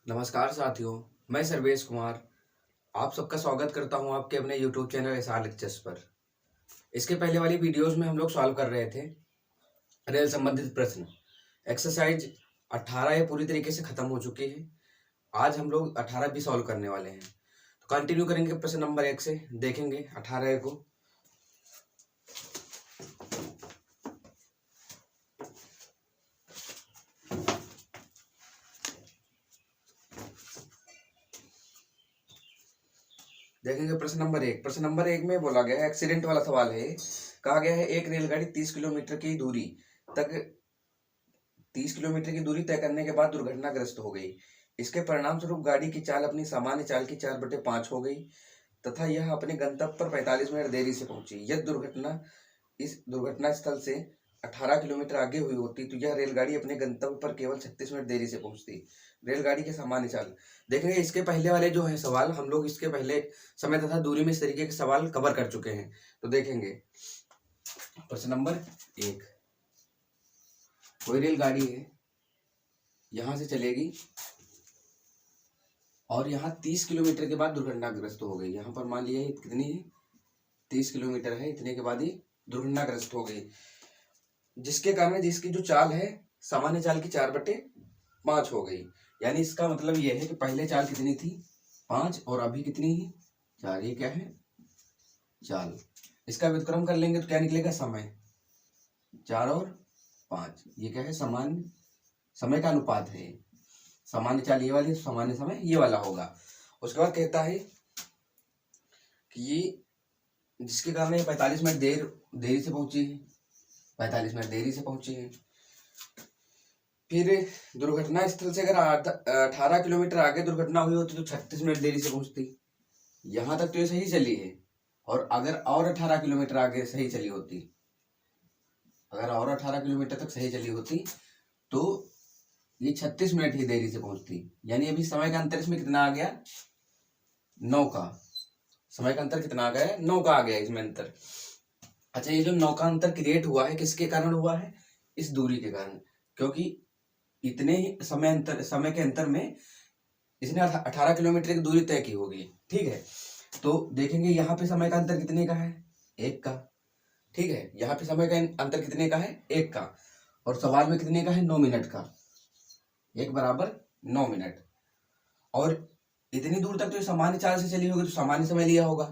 नमस्कार साथियों, मैं सर्वेश कुमार आप सबका स्वागत करता हूं आपके अपने YouTube चैनल एसआर लेक्चर्स पर। इसके पहले वाली वीडियोस में हम लोग सॉल्व कर रहे थे रेल संबंधित प्रश्न। एक्सरसाइज 18 ये पूरी तरीके से खत्म हो चुकी है। आज हम लोग 18 भी सॉल्व करने वाले हैं, तो कंटिन्यू करेंगे प्रश्न नंबर 1 से, देखेंगे 18 को। देखेंगे प्रश्न नंबर 1। प्रश्न नंबर 1 में बोला गया है, एक्सीडेंट वाला सवाल है। कहा गया है एक रेलगाड़ी 30 किलोमीटर की दूरी तय करने के बाद दुर्घटनाग्रस्त हो गई। इसके परिणाम स्वरूप गाड़ी की चाल अपनी सामान्य चाल की 4/5 हो गई तथा यह अपने गंतव्य पर 45 मिनट देरी से पहुंची। यह इस दुर्घटना स्थल से 18 किलोमीटर आगे हुई होती तो यह रेलगाड़ी अपने गंतव्य पर केवल 36 मिनट देरी से पहुंचती। रेलगाड़ी की सामान्य चाल देखेंगे। इसके पहले वाले जो है सवाल, हम लोग इसके पहले समय तथा दूरी में इस तरीके के सवाल कवर कर चुके हैं, तो देखेंगे प्रश्न नंबर 1। कोई रेलगाड़ी है, यहां से चलेगी और यहाँ 30 किलोमीटर के बाद दुर्घटनाग्रस्त हो गई। यहाँ पर मान लिया है कितनी है, 30 किलोमीटर है, इतने के बाद ही दुर्घटनाग्रस्त हो गई, जिसके कारण जिसकी जो चाल है सामान्य चाल की 4/5 हो गई। यानी इसका मतलब यह है कि पहले चाल कितनी थी, 5, और अभी कितनी है, 4। ये क्या है, चाल। इसका व्युत्क्रम कर लेंगे तो क्या निकलेगा, समय। 4 और 5, ये क्या है, सामान्य समय का अनुपात है। सामान्य चाल ये वाली, सामान्य समय ये वाला होगा। उसके बाद कहता है कि ये जिसके कारण ये 45 मिनट देरी से पहुंची है, 45 मिनट देरी से पहुंची है। फिर दुर्घटना स्थल से अगर 18 किलोमीटर आगे दुर्घटना हुई होती तो 36 मिनट देरी से पहुंचती। यहां तक तो ये सही चली है, और अगर और 18 किलोमीटर आगे सही चली होती, अगर और 18 किलोमीटर तक सही चली होती तो ये 36 मिनट ही देरी से पहुंचती। यानी अभी समय का अंतर इसमें कितना आ गया, 9 का। समय का अंतर कितना आ गया, 9 का आ गया इसमें अंतर। अच्छा, ये जो 9 का अंतर क्रिएट हुआ है किसके कारण हुआ है, इस दूरी के कारण, क्योंकि इतने ही समय के अंतर में इसने 18 किलोमीटर की दूरी तय की होगी। ठीक है, तो देखेंगे यहाँ पे समय का अंतर कितने का है, 1 का। ठीक है, यहाँ पे समय का अंतर कितने का है, 1 का, और सवाल में कितने का है, 9 मिनट का। 1 बराबर 9 मिनट। और इतनी दूर तक तो सामान्य चाल से चली होगी तो सामान्य समय लिया होगा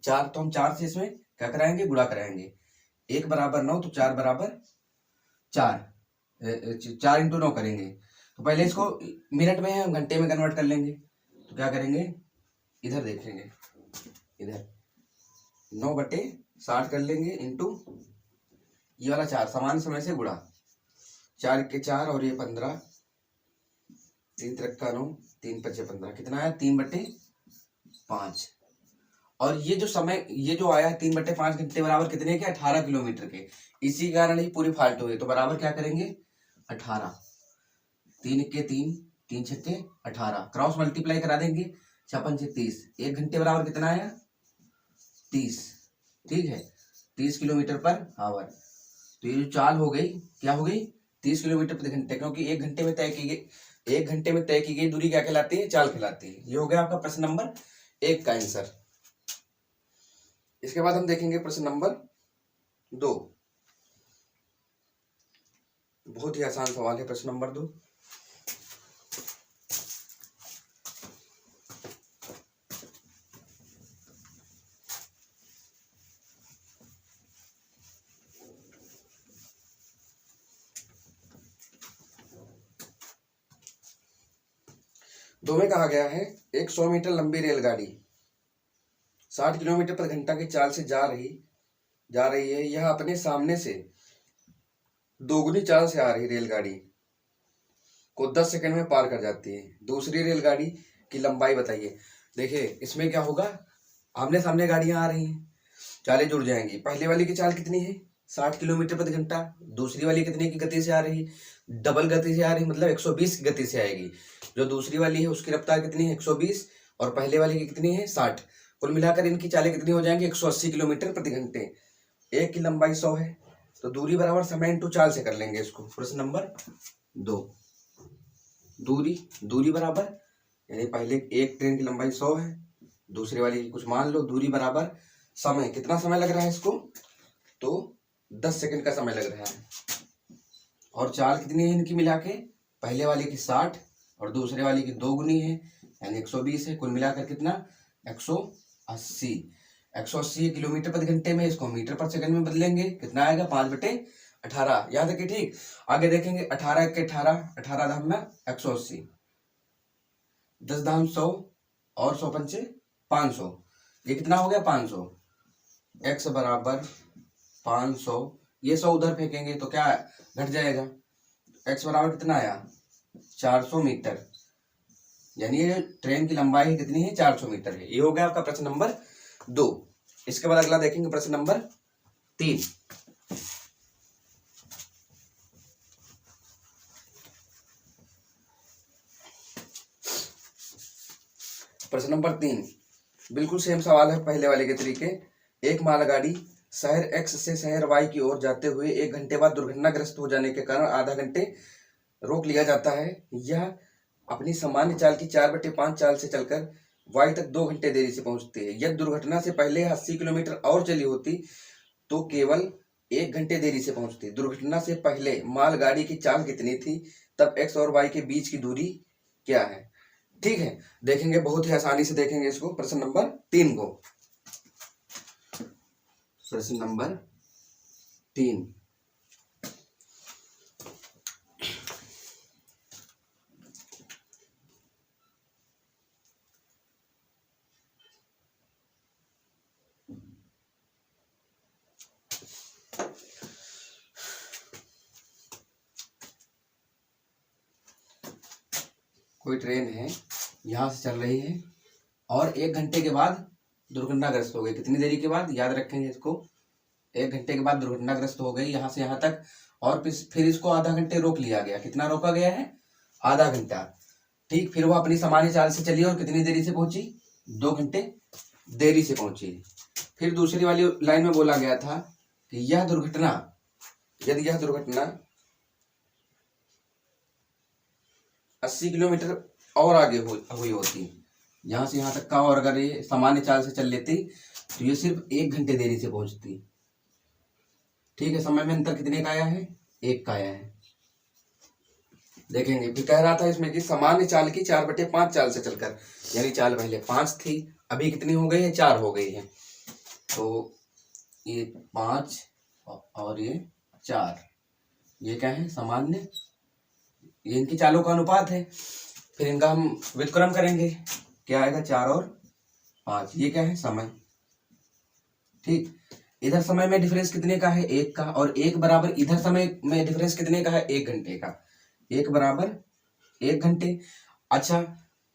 4, तो हम 4 से इसमें क्या कराएंगे, गुणा कराएंगे। 1 बराबर 9 तो 4 बराबर 4, 4 × 9 करेंगे। तो पहले इसको मिनट में हम घंटे में कन्वर्ट कर लेंगे। तो क्या करेंगे, इधर देखेंगे, इधर 9/60 कर लेंगे, इंटू ये वाला 4 सामान्य समय से गुणा, 4 के 4 और ये 15, 3 × 9, 3 × 5 15, कितना आया, 3/5। और ये जो समय, ये जो आया 3/5 घंटे बराबर कितने के, 18 किलोमीटर के। इसी कारण ही पूरी फाल्ट हुई। तो बराबर क्या करेंगे, 18, 3 के 3, 3 छक्के 18, क्रॉस मल्टीप्लाई करा देंगे, 56 से 30, 1 घंटे बराबर कितना आया, 30। ठीक है, 30 किलोमीटर पर आवर। तो ये जो चाल हो गई, क्या हो गई, 30 किलोमीटर प्रति घंटे, क्योंकि 1 घंटे में तय की गई दूरी क्या कहलाती है, चाल कहलाती है। ये हो गया आपका प्रश्न नंबर 1 का आंसर। इसके बाद हम देखेंगे प्रश्न नंबर 2। बहुत ही आसान सवाल है प्रश्न नंबर 2। दो में कहा गया है, एक 100 मीटर लंबी रेलगाड़ी 60 किलोमीटर प्रति घंटा की चाल से जा रही है। यह अपने सामने से दोगुनी चाल से आ रही रेलगाड़ी को 10 सेकंड में पार कर जाती है। दूसरी रेलगाड़ी की लंबाई बताइए। देखिए, इसमें क्या होगा, आमने सामने गाड़ियां आ रही हैं, चालें जुड़ जाएंगी। पहले वाली की चाल कितनी है, 60 किलोमीटर प्रति घंटा। दूसरी वाली कितने की गति से आ रही है, डबल गति से आ रही है, मतलब 120 की गति से आएगी। जो दूसरी वाली है उसकी रफ्तार कितनी है, 120, और पहले वाली की कितनी है, 60। कुल मिलाकर इनकी चालें कितनी हो जाएंगी, 180 किलोमीटर प्रति घंटे। एक की लंबाई 100 है, तो दूरी बराबर समय इंटू चाल से कर लेंगे इसको। प्रश्न नंबर 2, दूरी बराबर यानी पहले एक ट्रेन की लंबाई 100 है, दूसरे वाली की कुछ मान लो, दूरी बराबर समय, कितना समय लग रहा है इसको, तो 10 सेकंड का समय लग रहा है। और चाल कितनी है इनकी मिला के, पहले वाले की 60 और दूसरे वाले की 2 गुनी है यानी 120 है, कुल मिलाकर कितना 180। 180 किलोमीटर प्रति घंटे में, इसको मीटर पर सेकंड में बदलेंगे, कितना आएगा 5/18। याद रखिए। ठीक, आगे देखेंगे 18 के 18, 18 धाम में 180, 10 धाम 100 और 100 पंचे 500, ये कितना हो गया 500। x बराबर 500, ये 100 उधर फेंकेंगे तो क्या घट जाएगा, x बराबर कितना आया 400 मीटर, यानी ये ट्रेन की लंबाई कितनी है 400 मीटर है। ये हो गया आपका प्रश्न नंबर 2। इसके बाद अगला देखेंगे प्रश्न नंबर 3। प्रश्न नंबर 3 बिल्कुल सेम सवाल है पहले वाले के तरीके। एक मालगाड़ी शहर एक्स से शहर वाई की ओर जाते हुए 1 घंटे बाद दुर्घटनाग्रस्त हो जाने के कारण आधा घंटे रोक लिया जाता है। यह अपनी सामान्य चाल की 4/5 चाल से चलकर वाई तक 2 घंटे देरी से पहुंचती है। यदि दुर्घटना से पहले 80 किलोमीटर और चली होती तो केवल 1 घंटे देरी से पहुंचती। दुर्घटना से पहले मालगाड़ी की चाल कितनी थी, तब एक्स और वाई के बीच की दूरी क्या है। ठीक है, देखेंगे बहुत ही आसानी से देखेंगे इसको। प्रश्न नंबर 3 को, प्रश्न नंबर 3 कोई ट्रेन है यहाँ से चल रही है और 1 घंटे के बाद दुर्घटनाग्रस्त हो गई। कितनी देरी के बाद, याद रखेंगे इसको, 1 घंटे के बाद दुर्घटनाग्रस्त हो गई यहाँ से यहाँ तक, और फिर इसको आधा घंटे रोक लिया गया। कितना रोका गया है, आधा घंटा। ठीक, फिर वो अपनी सामान्य चाल से चली और कितनी देरी से पहुंची, 2 घंटे देरी से पहुंची। फिर दूसरी वाली लाइन में बोला गया था कि यह दुर्घटना, यदि यह दुर्घटना 80 किलोमीटर और आगे हुई होती यहाँ से यहाँ तक का, और अगर ये सामान्य चाल से चल लेती तो ये सिर्फ 1 घंटे देरी से पहुंचती। ठीक है, समय में अंतर कितने का आया है, 1 का आया है। देखेंगे, फिर कह रहा था इसमें कि सामान्य चाल की 4/5 चाल से चलकर, यानी चाल पहले 5 थी, अभी कितनी हो गई है, 4 हो गई है। तो ये 5 और ये 4, ये क्या है, सामान्य, ये इनकी चालों का अनुपात है। फिर इनका हम व्युत्क्रम करेंगे, क्या आएगा 4 और 5, ये क्या है, समय। ठीक, इधर समय में डिफरेंस कितने का है, 1 का, और 1 बराबर इधर समय में डिफरेंस कितने का है, 1 घंटे का। 1 बराबर 1 घंटे। अच्छा,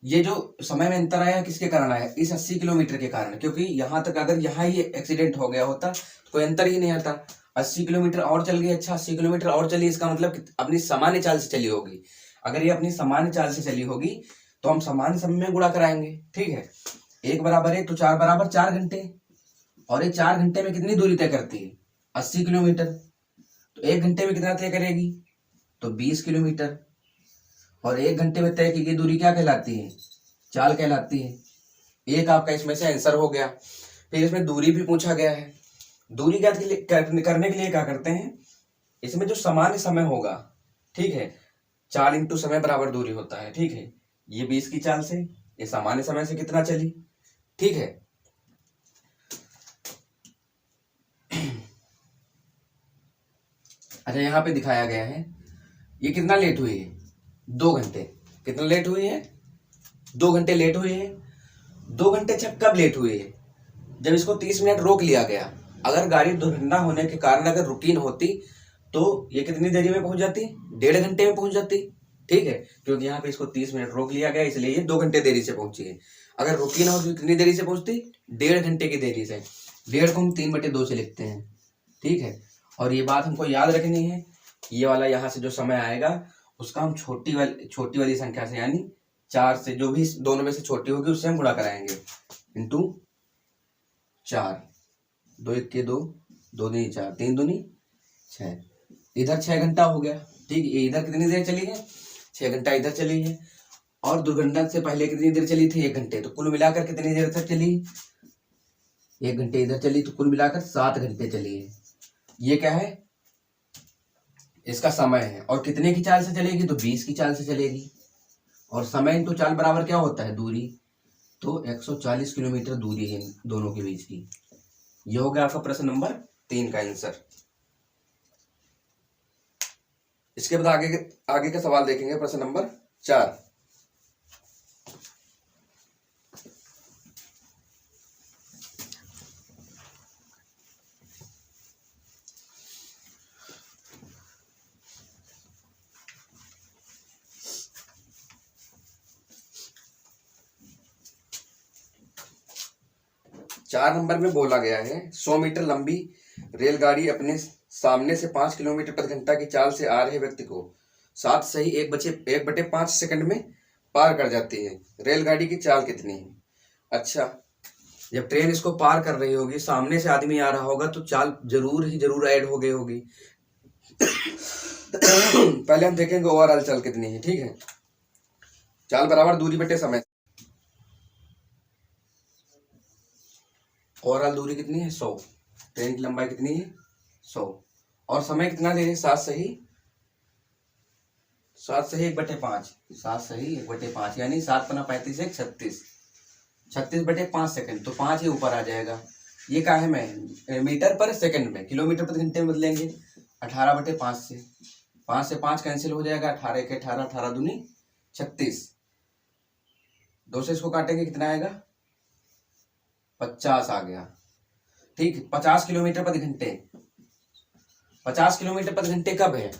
ये जो समय में अंतर आया किसके कारण आया, इस 80 किलोमीटर के कारण, क्योंकि यहाँ तक अगर यहाँ ही एक्सीडेंट हो गया होता तो कोई अंतर ही नहीं आता। 80 किलोमीटर और चल गई, अच्छा 80 किलोमीटर और चली, इसका मतलब अपनी सामान्य चाल से चली होगी। अगर ये अपनी सामान्य चाल से चली होगी तो हम सामान्य समय में गुणा कराएंगे। ठीक है, 1 बराबर 1 तो 4 बराबर 4 घंटे, और ये 4 घंटे में कितनी दूरी तय करती है, 80 किलोमीटर। तो 1 घंटे में कितना तय करेगी, तो 20 किलोमीटर। और 1 घंटे में तय की गई दूरी क्या कहलाती है, चाल कहलाती है। एक आपका इसमें से आंसर हो गया। फिर इसमें दूरी भी पूछा गया है। दूरी ज्ञात करने के लिए क्या करते हैं, इसमें जो सामान्य समय होगा, ठीक है, चाल इंटू समय बराबर दूरी होता है। ठीक है, ये 20 की चाल से, ये सामान्य समय से कितना चली। ठीक है, अच्छा यहाँ पे दिखाया गया है ये कितना लेट हुई है, 2 घंटे। कितना लेट हुई है, 2 घंटे लेट हुई है। 2 घंटे कब लेट हुई है, जब इसको 30 मिनट रोक लिया गया। अगर गाड़ी दुर्घटना होने के कारण अगर रुकीन होती तो ये कितनी देरी में पहुंच जाती, 1.5 घंटे में पहुंच जाती। ठीक है, क्योंकि यहाँ पे इसको 30 मिनट रोक लिया गया, इसलिए ये 2 घंटे देरी से पहुंची है। अगर रुकी ना हो तो कितनी देरी से पहुंचती, 1.5 घंटे की देरी से। 1.5 को हम 3/2 से लिखते हैं। ठीक है, और ये बात हमको याद रखनी है, ये वाला यहाँ से जो समय आएगा उसका हम छोटी वाली संख्या से, यानी 4 से, जो भी दोनों में से छोटी होगी उससे हम गुणा कराएंगे, इंटू 4। 2 1 के 2, 2 दूनी 4, 3 दूनी 6। इधर 6 घंटा हो गया। ठीक, ये इधर कितनी देर चली है, 6 घंटा इधर चली है। और दुर्घटना से पहले कितनी देर चली थी? 1 घंटे। तो कुल मिलाकर कितनी देर तक चली? 1 घंटे इधर चली, तो कुल मिलाकर 7 घंटे चली है। ये क्या है? इसका समय है। और कितने की चाल से चलेगी? तो 20 की चाल से चलेगी। और समय इंटू चाल बराबर क्या होता है? दूरी। तो 140 किलोमीटर दूरी है दोनों के बीच की। ये हो गया आपका प्रश्न नंबर 3 का आंसर। इसके बाद आगे का सवाल देखेंगे, प्रश्न नंबर 4। चार नंबर में बोला गया है 100 मीटर लंबी रेलगाड़ी अपने सामने से 5 किलोमीटर प्रति घंटा की चाल से आ रहे व्यक्ति को 7 सही 1/5 सेकंड में पार कर जाती है। रेलगाड़ी की चाल कितनी है? अच्छा, जब ट्रेन इसको पार कर रही होगी, सामने से आदमी आ रहा होगा, तो चाल जरूर ऐड हो गई होगी। पहले हम देखेंगे ओवरऑल चाल कितनी है। ठीक है, चाल बराबर दूरी बटे समय। ओवरऑल दूरी कितनी है? 100। ट्रेन की लंबाई कितनी है? 100। और समय कितना दे रहे? 7 सही 1/5। 7 सही 1/5 यानी 7 पना 35 1 36। 36/5 सेकंड। तो 5 ही ऊपर आ जाएगा। ये क्या है? मैं मीटर पर सेकंड में, किलोमीटर प्रति घंटे में बदलेंगे। 18/5 से 5 से 5 कैंसिल हो जाएगा। 18 के 18, 18 दूनी 36। 2 से इसको काटेंगे, कितना आएगा? 50 आ गया। ठीक, 50 किलोमीटर प्रति घंटे। 50 किलोमीटर प्रति घंटे कब है?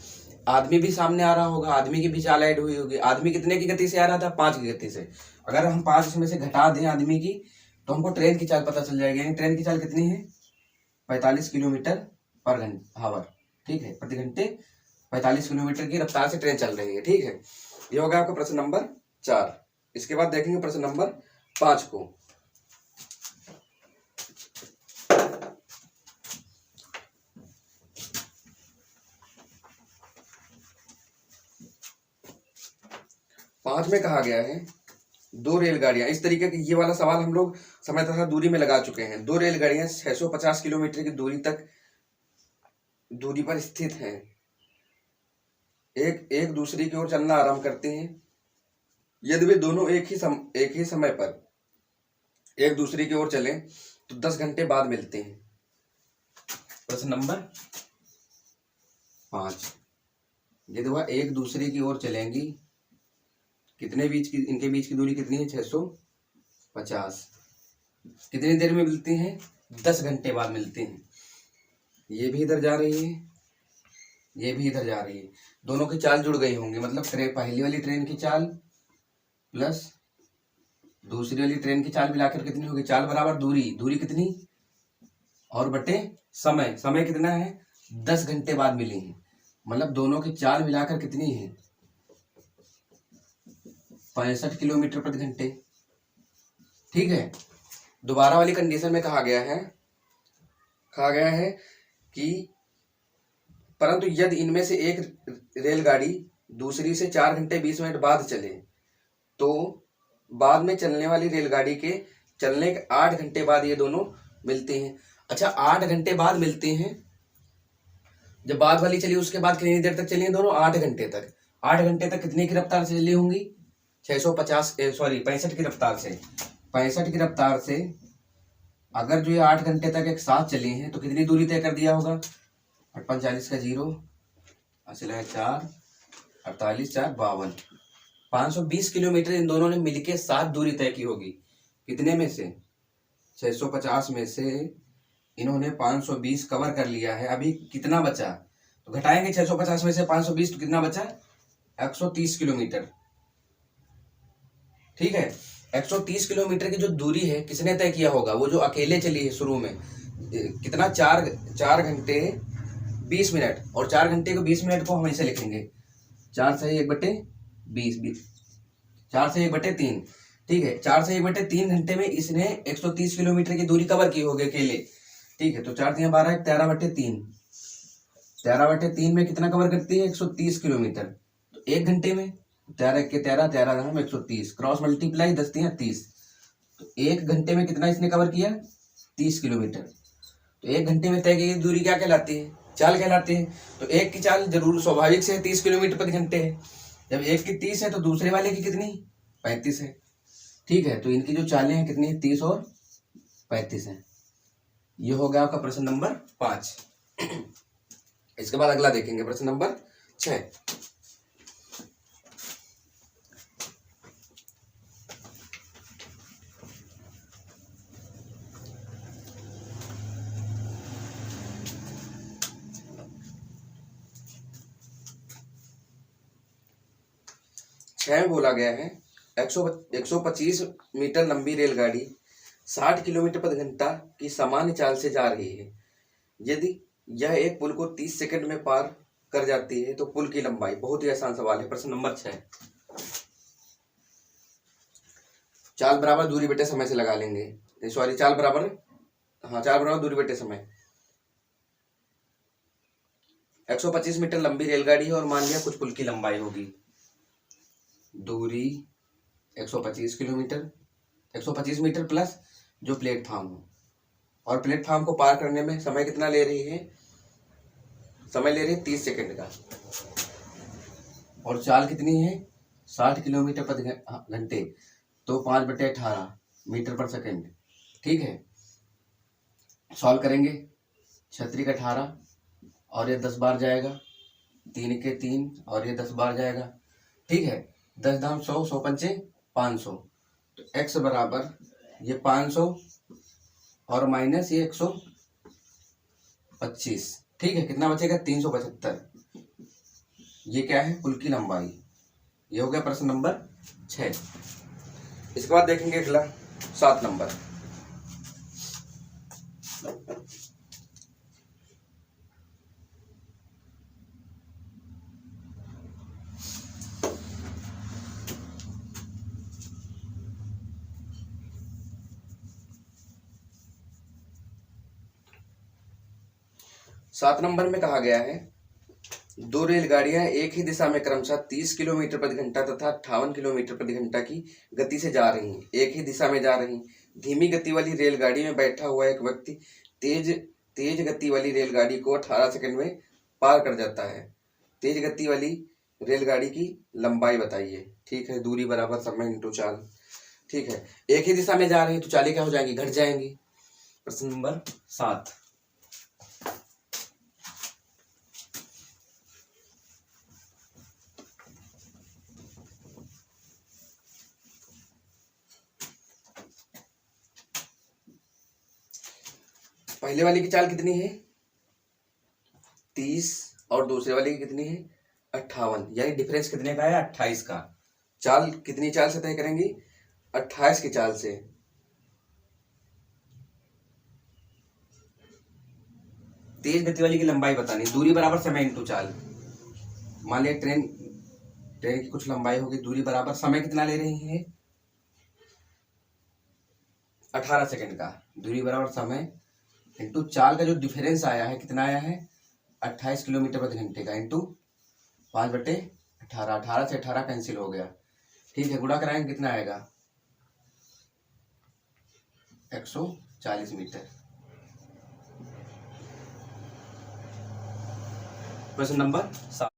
आदमी भी सामने आ रहा होगा, आदमी की भी चाल ऐड हुई होगी। आदमी कितने की गति से आ रहा था? 5 की गति से। अगर हम 5 में से घटा दें आदमी की, तो हमको ट्रेन की चाल पता चल जाएगी। यानी ट्रेन की चाल कितनी है? 45 किलोमीटर पर आवर। ठीक है, प्रति घंटे 45 किलोमीटर की रफ्तार से ट्रेन चल रही है। ठीक है, ये होगा आपका प्रश्न नंबर 4। इसके बाद देखेंगे प्रश्न नंबर 5 को। पांच में कहा गया है 2 रेलगाड़ियां, इस तरीके की, ये वाला सवाल हम लोग समय तथा दूरी में लगा चुके हैं। 2 रेलगाड़ियां 650 किलोमीटर की दूरी पर स्थित हैं। एक दूसरी की ओर चलना आरंभ करते हैं। यदि वे दोनों एक ही समय पर एक दूसरी की ओर चलें तो 10 घंटे बाद मिलते हैं। प्रश्न नंबर 5। यदि वह एक दूसरे की ओर चलेंगी, इनके बीच की दूरी कितनी है? 650। कितनी देर में मिलती हैं? 10 घंटे बाद मिलते हैं। ये भी इधर जा रही है, ये भी इधर जा रही है। दोनों की चाल जुड़ गई होंगी। मतलब पहली वाली ट्रेन की चाल प्लस दूसरी वाली ट्रेन की चाल मिलाकर कितनी होगी? चाल बराबर दूरी कितनी और बटे समय कितना है? 10 घंटे बाद मिली है। मतलब दोनों की चाल मिलाकर कितनी है? 65 किलोमीटर प्रति घंटे। ठीक है, दोबारा वाली कंडीशन में कहा गया है कि परंतु यदि इनमें से एक रेलगाड़ी दूसरी से 4 घंटे 20 मिनट बाद चले, तो बाद में चलने वाली रेलगाड़ी के चलने के 8 घंटे बाद ये दोनों मिलते हैं। अच्छा, 8 घंटे बाद मिलते हैं। जब बाद वाली चली उसके बाद कितनी देर तक चली हैं दोनों? 8 घंटे तक। 8 घंटे तक कितने की रफ्तार से चली होंगी? 65 की रफ्तार से। 65 की रफ्तार से अगर जो ये 8 घंटे तक एक साथ चली हैं, तो कितनी दूरी तय कर दिया होगा? 45 का 0 चला 4, 48 4 52। 520 किलोमीटर इन दोनों ने मिलके साथ दूरी तय की होगी। कितने में से? 650 में से इन्होंने 520 कवर कर लिया है। अभी कितना बचा? तो घटाएंगे 650 में से 520, तो कितना बचा? 130 किलोमीटर। ठीक है, 130 किलोमीटर की जो दूरी है किसने तय किया होगा? वो जो अकेले चली है शुरू में। कितना? 4 घंटे 20 मिनट। और 4 घंटे को 20 मिनट को हम ऐसे लिखेंगे 4 से 1/20, 4 से 1/3। ठीक है, 4 से 1/3 घंटे में इसने 130 किलोमीटर की दूरी कवर की होगी अकेले। ठीक है, तो 4 3 12 13/3। 13/3 में कितना कवर करती है? 130 किलोमीटर। तो 1 घंटे में 13 के 13, 13 हम 130, क्रॉस मल्टीप्लाई 10 तियां 30। तो 1 घंटे में कितना इसने कवर किया? 30 किलोमीटर। तो 1 घंटे में तय की दूरी क्या कहलाती है? चाल कहलाती है। तो एक की चाल जरूर स्वाभाविक से 30 किलोमीटर प्रति घंटे है। जब एक की 30 है तो दूसरे वाले की कितनी? 35 है। ठीक है, तो इनकी जो चालें हैं कितनी है? 30 और 35 है। ये हो गया आपका प्रश्न नंबर 5। इसके बाद अगला देखेंगे प्रश्न नंबर 6। में बोला गया है 125 मीटर लंबी रेलगाड़ी 60 किलोमीटर प्रति घंटा की सामान्य चाल से जा रही है। यदि यह एक पुल को 30 सेकंड में पार कर जाती है तो पुल की लंबाई। बहुत ही आसान सवाल है। प्रश्न नंबर 6। चाल बराबर दूरी बटे समय से लगा लेंगे। सॉरी, चाल बराबर, हाँ, चाल बराबर दूरी बटे समय। 125 मीटर लंबी रेलगाड़ी है और मान लिया कुछ पुल की लंबाई होगी। दूरी 125 किलोमीटर, 125 मीटर प्लस जो प्लेटफॉर्म हो, और प्लेटफॉर्म को पार करने में समय कितना ले रही है? समय ले रही है 30 सेकंड का। और चाल कितनी है? 60 किलोमीटर प्रति घंटे, तो 5/18 मीटर पर सेकंड। ठीक है, सॉल्व करेंगे। 36 का 18 और ये 10 बार जाएगा, 3 के 3 और ये 10 बार जाएगा। ठीक है, 10 दाम 100, 100 पंचे 500। तो x बराबर ये 500 और माइनस ये 125। ठीक है, कितना बचेगा? 375। ये क्या है? पुल की लंबाई। ये हो गया प्रश्न नंबर 6। इसके बाद देखेंगे अगला 7 नंबर। सात नंबर में कहा गया है 2 रेलगाड़ियां एक ही दिशा में क्रमशः 30 किलोमीटर प्रति घंटा तथा 58 किलोमीटर प्रति घंटा की गति से जा रही हैं। एक ही दिशा में जा रही। धीमी गति वाली रेलगाड़ी में बैठा हुआ एक व्यक्ति तेज गति वाली रेलगाड़ी को 18 सेकंड में पार कर जाता है। तेज गति वाली रेलगाड़ी की लंबाई बताइए। ठीक है, दूरी बराबर समय इंटू चाल। ठीक है, एक ही दिशा में जा रही तो चालें क्या हो जाएंगी? घट जाएंगी। प्रश्न नंबर 7। पहले वाली की चाल कितनी है? 30 और दूसरे वाले की कितनी है? 58। यानी डिफरेंस कितने का है? 28 का। चाल कितनी चाल से तय करेंगी? 28 की चाल से। तेज गति वाली की लंबाई बतानी। दूरी बराबर समय इंटू चाल। मान लिया ट्रेन की कुछ लंबाई होगी, दूरी बराबर समय कितना ले रही है? 18 सेकंड का। दूरी बराबर समय इंटू चाल का जो डिफरेंस आया है कितना आया है? 28 किलोमीटर प्रति घंटे का इंटू 5/18। 18 से 18 कैंसिल हो गया। ठीक है, गुणा कराएंगे कितना आएगा? 140 मीटर। प्रश्न नंबर 7।